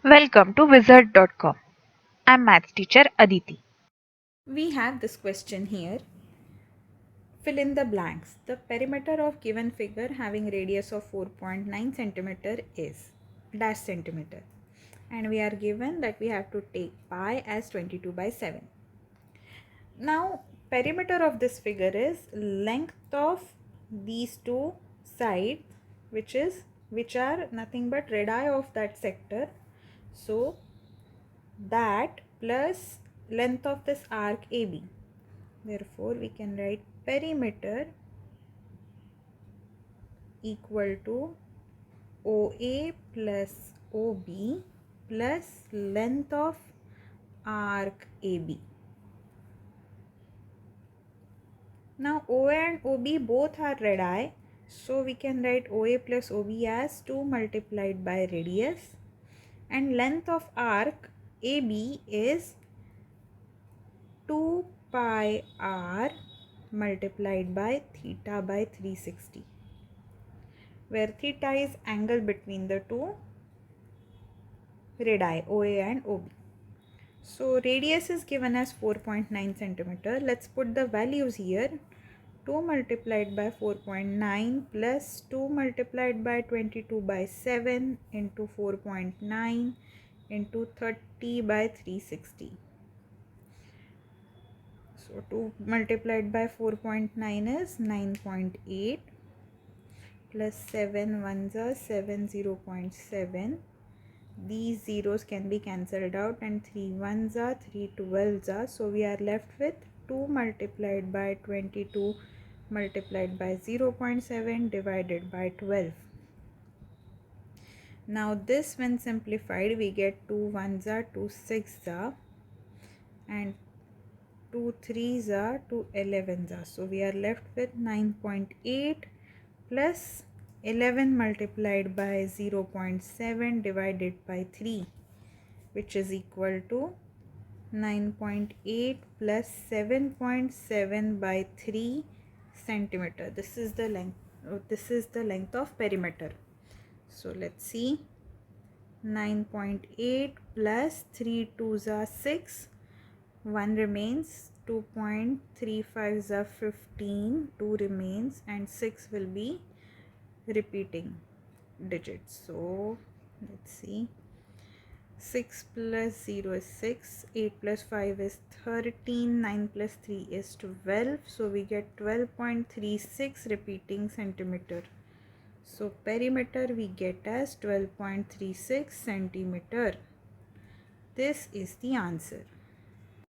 Welcome to wizard.com. I'm maths teacher Aditi. We have this question here. Fill in the blanks. The perimeter of given figure having radius of 4.9 centimeter is dash centimeter. And we are given that we have to take pi as 22 by 7. Now, perimeter of this figure is length of these two sides, which are nothing but radii of that sector. So that plus length of this arc AB. Therefore, we can write perimeter equal to OA plus OB plus length of arc AB. Now OA and OB both are radii, so we can write OA plus OB as 2 multiplied by radius, and length of arc AB is 2 pi r multiplied by theta by 360, where theta is angle between the two radii OA and OB. So radius is given as 4.9 centimeter. Let's put the values here. 2 multiplied by 4.9 plus 2 multiplied by 22 by 7 into 4.9 into 30 by 360. So 2 multiplied by 4.9 is 9.8 plus 7 ones are 7 0.7. These zeros can be cancelled out and 3 ones are 3 twelves are, so we are left with 2 multiplied by 22 multiplied by 0.7 divided by 12. Now this when simplified we get 2 ones are 2 sixes are and 2 threes are 2 elevens are, so we are left with 9.8 plus 11 multiplied by 0.7 divided by 3, which is equal to 9.8 plus 7.7 by 3 centimeter. This is the length of perimeter. So let's see, 9.8 plus 3 twos are 6, 1 remains, 2.35 are 15, 2 remains, and 6 will be repeating digits. So let's see, 6 plus 0 is 6, 8 plus 5 is 13, 9 plus 3 is 12, so we get 12.36 repeating centimeter. So perimeter we get as 12.36 centimeter. This is the answer.